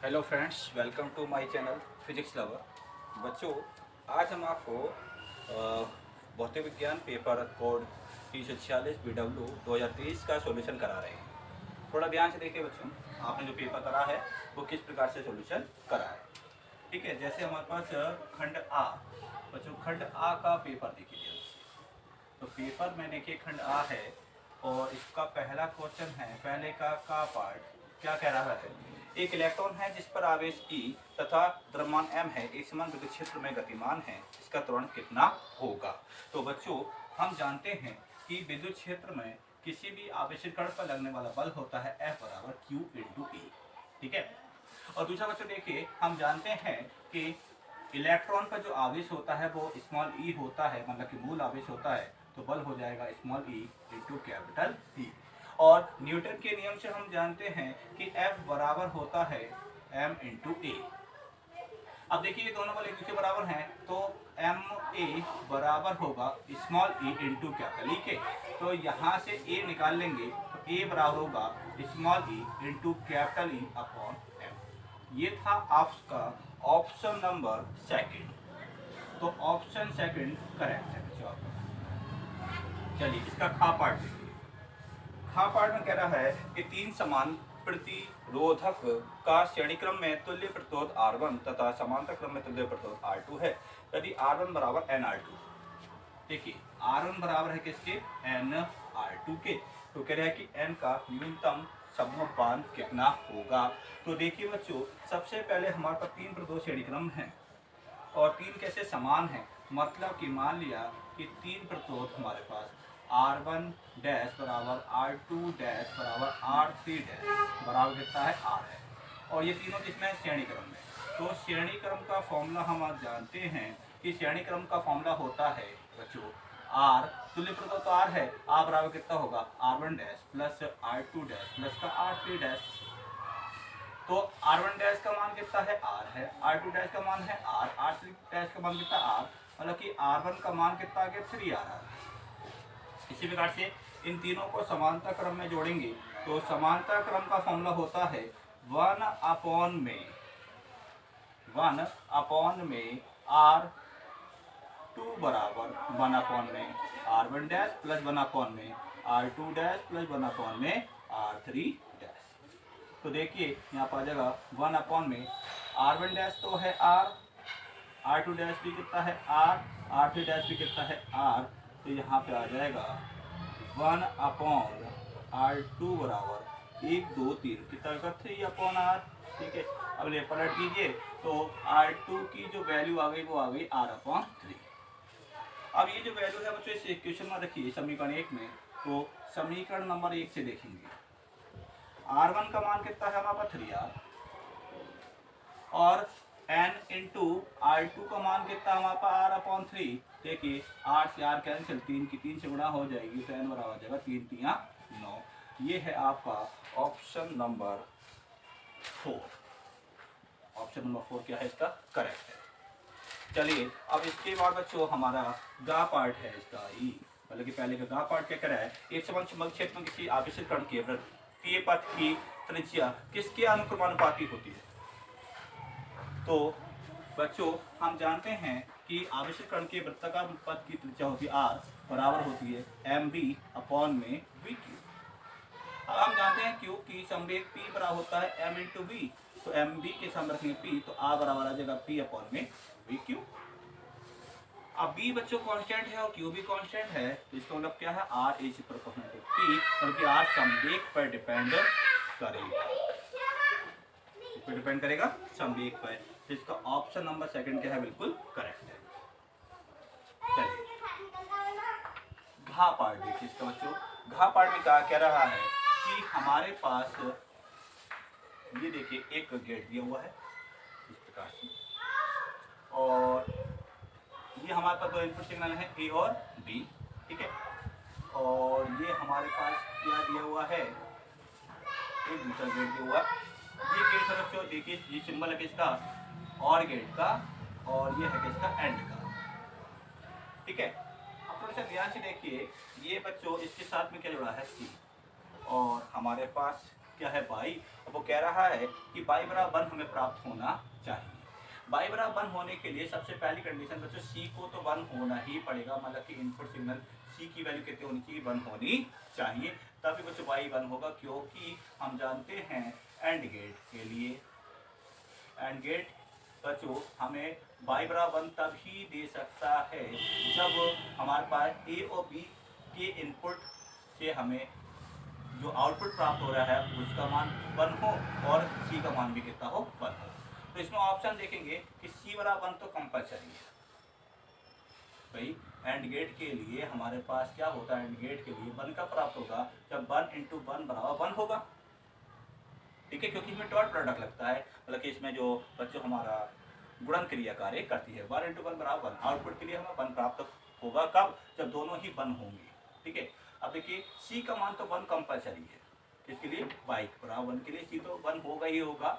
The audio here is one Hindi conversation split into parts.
Hello friends, welcome to my channel physics lover. बच्चों, आज हम आपको भौतिक विज्ञान पेपर कोड 346 BW 2023 का सॉल्यूशन करा रहे हैं। थोड़ा ध्यान से देखिए बच्चों, आपने जो पेपर करा है वो किस प्रकार से सॉल्यूशन करा है। ठीक है, जैसे हमारे पास खंड आ, बच्चों खंड आ का पेपर देखिए ध्यान से। तो पेपर में देखिए खंड आ है और इसका पहला क्वेश्चन है, पहले का पार्ट क्या कह रहा है। एक इलेक्ट्रॉन है जिस पर आवेश E तथा द्रव्यमान m है, एक समान विद्युत क्षेत्र में गतिमान है, इसका त्वरण कितना होगा। तो बच्चों, हम जानते हैं कि विद्युत क्षेत्र में किसी भी आवेशित कण पर लगने वाला बल होता है F बराबर Q इंटू E। ठीक है, और दूसरा बच्चों देखिए, हम जानते हैं कि इलेक्ट्रॉन का जो आवेश होता है वो स्मॉल e होता है, मतलब कि मूल आवेश होता है, तो बल हो जाएगा small e into capital E। और न्यूटन के नियम से हम जानते हैं कि F बराबर होता है m इंटू ए। अब देखिए ये दोनों बल एक दूसरे बराबर हैं, तो एम ए बराबर होगा small e into capital E के। तो यहाँ से a निकाल लेंगे तो a बराबर होगा small e into capital E upon m। ये था आपका ऑप्शन नंबर सेकंड। तो ऑप्शन सेकंड करेक्ट है बच्चों आपका। चलिए इसका खा पार्ट देखिए। खा पार्ट में कह रहा है कि तीन समान प्रतिरोधक का श्रेणीक्रम में तुल्य प्रतिरोध R1 तथा समांतर क्रम में तुल्य प्रतिरोध R2 है। यदि R1 बराबर nR2, देखिए R1 बराबर है किसके, nR2 के, तो कह रहा है कि n का न्यूनतम समूहपान कितना होगा। तो देखिए बच्चों, सबसे पहले हमारे पास तीन प्रतिरोध श्रेणीक्रम है और तीन कैसे समान है, मतलब कि मान लिया कि तीन प्रतिरोध हमारे पास R1 डैश बराबर R2 डैश बराबर R3 डैश बराबर कितना है R है, और ये तीनों किसमें श्रेणी क्रम में। तो श्रेणी क्रम का फॉर्मूला हम आज जानते हैं कि श्रेणी क्रम का फॉर्मूला होता है बच्चों R, तुल्य प्रतिरोध तो R है, R बराबर कितना होगा R1 dash plus R2 dash plus का R3 डैश। तो R1 डैश का मान कितना है R है, R2 डैश का मान है R, R3 डैश का मान कितना R, मतलब कि R1 का मान कितना आ गया 3 आ रहा है। इसी प्रकार से इन तीनों को समांतर क्रम में जोड़ेंगे तो समांतर क्रम का फॉर्मूला होता है 1 अपॉन में R2 बराबर 1 अपॉन में R1 डैश प्लस 1 अपॉन में R2 डैश प्लस 1 अपॉन में R3 डैश। तो देखिए यहाँ पर आ जाएगा 1 अपॉन में R1 डैश तो है R, R2 डैश भी कितना है R, R3 डैश भी कितना है R, तो यहाँ पे आ जाएगा 1 अपॉन R2 बराबर 1 2 3 कितना होगा 3 अपॉन R। ठीक है, अब ये पलट कीजिए तो R2 की जो वैल्यू आ गई वो आ गई R अपॉन 3। अब ये जो वैल्यू है बच्चों इस इक्वेशन में रखिए समीकरण 1 में, तो समीकरण नंबर 1 से देखेंगे R1 का मान कितना है हमारे पास 3R, और n इंटू R2 का मान कितना हमारे पास R अपॉन 3। देखिए R से R कैंसिल, 3 की 3 से गुणा हो जाएगी तो n बराबर हो जाएगा 3 3 9। ये है आपका ऑप्शन नंबर 4। ऑप्शन नंबर 4 क्या है इसका, करेक्ट है। चलिए अब इसके बाद बच्चों हमारा गा पार्ट है इसका ई, मतलब कि पहले का गा पार्ट क्या करा है, एक समान चुंबक क्षेत्र में किसी आवेशित कण के वृत्तीय पथ की त्रिज्या किसके अनुक्रमानुपाती होती है। तो बच्चों हम जानते हैं कि आवेशित कण के वृत्ताकार पथ की त्रिज्या होती है R, बराबर होती है mb अपॉन में vq। अब हम जानते हैं Q की संवेग P बराबर होता है m इंटू v, तो mb के सामने रखेंगे P तो R बराबर आ जाएगा P अपॉन में vq। अब b बच्चों कांस्टेंट है और q भी कांस्टेंट है, तो इसका मतलब क्या है R is proportional to P, बल्कि R संवेग पर डिपेंड करेगा संवेग पर। तो इसका ऑप्शन नंबर सेकंड क्या है, बिल्कुल करेक्ट है। चलिए घा पार्ट देखिए इसका बच्चों। घा पार्ट में क्या कह रहा है कि हमारे पास ये देखिए एक गेट दिया हुआ है इस प्रकार से, और ये हमारे पास दो इनपुट सिग्नल है A और B। ठीक है, और ये हमारे पास क्या दिया हुआ है, एक दूसरा गेट दिया हुआ। ये गेट है बच्चों, देखिए ये सिंबल है किसका, और गेट का, और ये है किसका, एंड का। ठीक है, अब थोड़ा सा ध्यान से देखिए, ये बच्चों इसके साथ में क्या जुड़ा है C, और हमारे पास क्या है बाई, वो कह रहा है कि बाई बराबर 1 हमें प्राप्त होना चाहिए। बाई बराबर 1 होने के लिए सबसे पहली कंडीशन बच्चों सी को तो 1 होना ही पड़ेगा, मतलब कि इनपुट सिग्नल सी की वैल्यू कितनी होनी चाहिए, 1 होनी चाहिए, तभी बच्चों बाई 1 होगा, क्योंकि हम जानते हैं एंड गेट के लिए, एंड गेट बच्चों हमें बाई बराबर 1 तब ही दे सकता है जब हमारे पास ए और बी के इनपुट से हमें जो आउटपुट प्राप्त हो रहा है उसका मान 1 हो और सी का मान भी कितना हो, 1 हो। तो इसमें ऑप्शन देखेंगे कि सी बराबर 1 तो कंपलसरी है भाई, एंड गेट के लिए हमारे पास क्या होता है, एंड गेट के लिए 1 का प्राप्त होगा जब 1 × 1 बराबर 1 होगा, ठीक है, क्योंकि इसमें डॉट प्रोडक्ट लगता है, मतलब कि इसमें जो बच्चों हमारा गुणन क्रिया कार्य करती है, 1 × 1 बराबर 1, आउटपुट के लिए हमें 1 प्राप्त होगा कब, जब दोनों ही 1 होंगे, ठीक है। अब देखिए सी का मान तो 1 कंपलसरी है, इसके लिए बाई बराबर 1 के लिए सी तो 1 होगा ही होगा।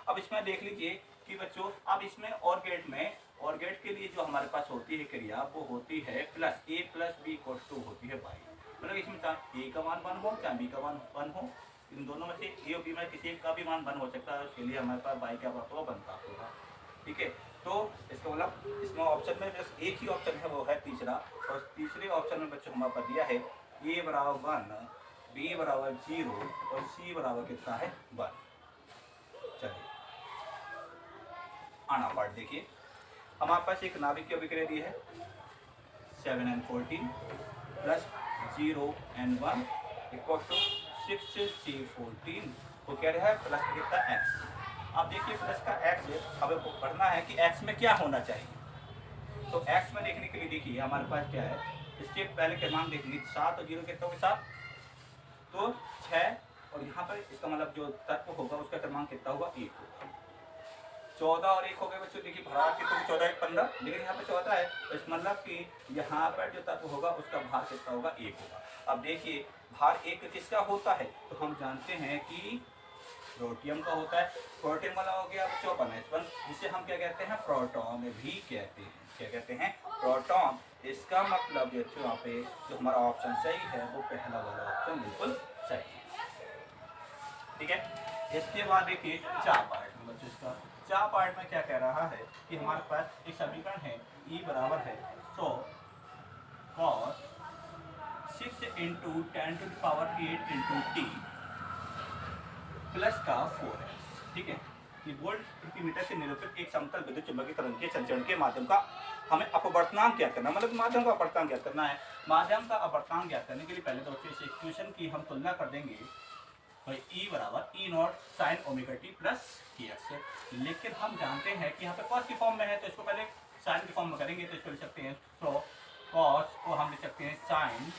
अब इसमें देख लीजिए कि बच्चों अब इसमें और गेट में, और गेट के लिए जो हमारे पास होती है क्रिया वो होती है plus A plus B equal to होती है बाई, मतलब इसमें चाहे ए का मान 1 हो चाहे बी का मान 1 हो, इन दोनों में से ए और बी में किसी का भी मान 1 हो सकता है, उसके लिए हमारे पास बाई क्या प्राप्त होगा, 1 प्राप्त होगा, ठीक है। तो इसका मतलब इसमें ऑप्शन में बस एक ही ऑप्शन है, वो है तीसरा, और तीसरे ऑप्शन में बच्चों हमारे पास दिया है ए बराबर 1, बी बराबर 0 और सी बराबर कितना है 1। चलिए आना पार्ट देखिए, हमारे पास एक नाभिक की अभिक्रिया दी है 7n14 plus 0n1 equal to 6c14, वो कह रहा है प्लस कितना x। अब देखिए प्लस का x हमें पढ़ना है कि x में क्या होना चाहिए, तो x में देखने के लिए देखिए हमारे पास क्या है, इसके पहले क्रमांक देखेंगे 7 और 0 कितना होगा 7, तो 6, और यहाँ पर इसका मतलब जो तत्व होगा उसका क्रमांक कितना होगा 1 होगा, 14 और 1 हो गए बच्चों, देखिए भार के तो 14 1 15, लेकिन यहाँ पे 14 है, तो इस मतलब कि यहाँ पर जो तत्व होगा उसका भार कितना होगा 1 होगा। अब देखिए भार 1 किसका होता है, तो हम जानते हैं कि प्रोटियम का होता है, प्रोटियम वाला हो गया बच्चों 1s1, जिसे हम क्या कहते हैं, प्रोटॉन भी कहते हैं, क्या कहते हैं, प्रोटॉन। इसका मतलब बच्चों यहाँ पे जो हमारा ऑप्शन सही है वो पहला वाला ऑप्शन बिल्कुल सही है, ठीक है। इसके बाद देखिए चा पार्ट में बच्चों, इसका चा पार्ट में क्या कह रहा है कि हमारे पास एक समीकरण है E बराबर है 100 cos 6 × 10⁸ × t प्लस का 4s, ठीक है। ये वोल्ट प्रति मीटर से निरूपित एक समतल विद्युत चुंबकीय तरंग के संचरण के माध्यम का हमें अपवर्तनांक ज्ञात करना, मतलब माध्यम का अपवर्तनांक ज्ञात करना है। माध्यम का अपवर्तनांक ज्ञात करने के लिए पहले तो बच्चों इस इक्वेशन की हम तुलना कर देंगे, भाई E बराबर E0 sin ω t plus kx, लेकिन हम जानते हैं कि यहाँ पे कॉस की फॉर्म में है, तो इसको पहले साइन की फॉर्म में करेंगे, तो इसको लिख सकते हैं, तो कॉस को हम लिख सकते हैं साइन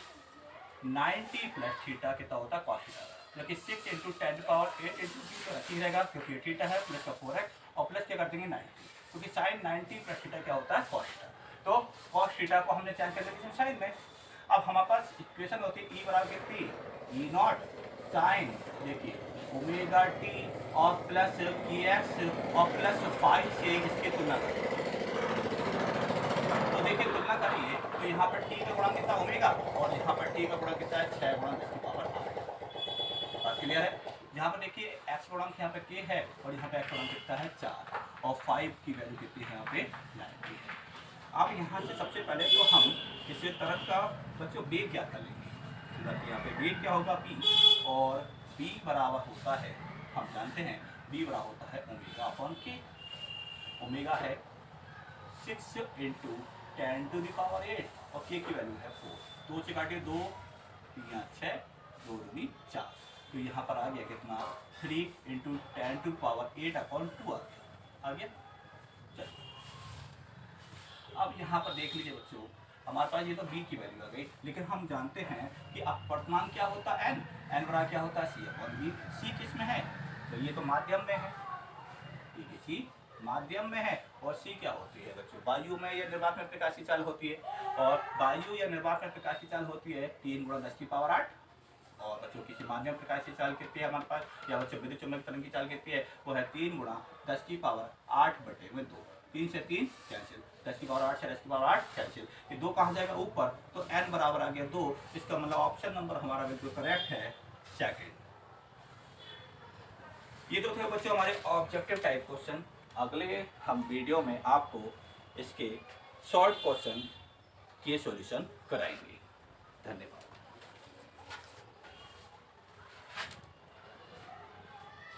90 प्लस थीटा कितना होता है कॉस थीटा, जो कि 6 × 10⁸ × t तो रखी रहेगा क्योंकि थीटा है, प्लस का 4x और प्लस क्या कर देंगे 90, क्योंकि साइन 90 प्लस थीटा क्या होता है कॉस थीटा, तो कॉस थीटा को हमने चेंज कर दिया साइन में। अब हमारे पास इक्वेशन होती है E बराबर कितनी, E0 साइन देखिए ओमेगा टी और प्लस kx और प्लस 5 से इसकी तुलना करिए, तो देखिए तुलना करिए तो यहाँ पर t का गुणा कितना ओमेगा और यहाँ पर t का गुणा कितना है 6 × 10⁸ बात क्लियर है। यहाँ पर देखिए x गुणक यहाँ पे k है और यहाँ पे x गुणक कितना है 4 और 5 की वैल्यू कितनी है यहाँ पे 90 है। अब यहाँ से सबसे पहले तो हम इसे तरफ का बच्चों वेग ज्ञात कर लेंगे, यहाँ पे वेग क्या होगा p, और b बराबर होता है, हम जानते हैं b बराबर होता है ओमेगा अपॉन k, ओमेगा है 6 × 10⁸ और k की वैल्यू है 4, 2 से काटिए 2 3 6 2 दूनी 4, तो यहाँ पर आ गया कितना 3 × 10⁸ आ गया। चलिए अब यहाँ पर देख लीजिए बच्चों, हमारे पास ये तो b की वैल्यू आ गई, लेकिन हम जानते हैं कि अपवर्तनांक क्या होता है n बराबर क्या होता है c अपॉन v, c किस में है, तो ये तो माध्यम में है, ठीक है, c माध्यम में है, और c क्या होती है बच्चों, वायु में या निर्वात में प्रकाशीय चाल होती है, और वायु या निर्वात में प्रकाशीय चाल होती है 3 × 10⁸, और बच्चों किसी माध्यम प्रकाशीय चाल कितनी है हमारे पास, या बच्चों विद्युत चुम्बकीय तरंग की चाल कितनी है, वो है 3 × 10⁸ 2, 3 से 3 कैंसिल, 10⁸ से 10⁸ कैंसिल, ये 2 कहाँ जाएगा ऊपर, तो n बराबर आ गया 2, इसका मतलब ऑप्शन नंबर हमारा बिल्कुल करेक्ट है सेकंड। ये तो थे बच्चों हमारे ऑब्जेक्टिव टाइप क्वेश्चन। अगले हम वीडियो में आपको इसके शॉर्ट क्वेश्चन के सॉल्यूशन कराएंगे। धन्यवाद।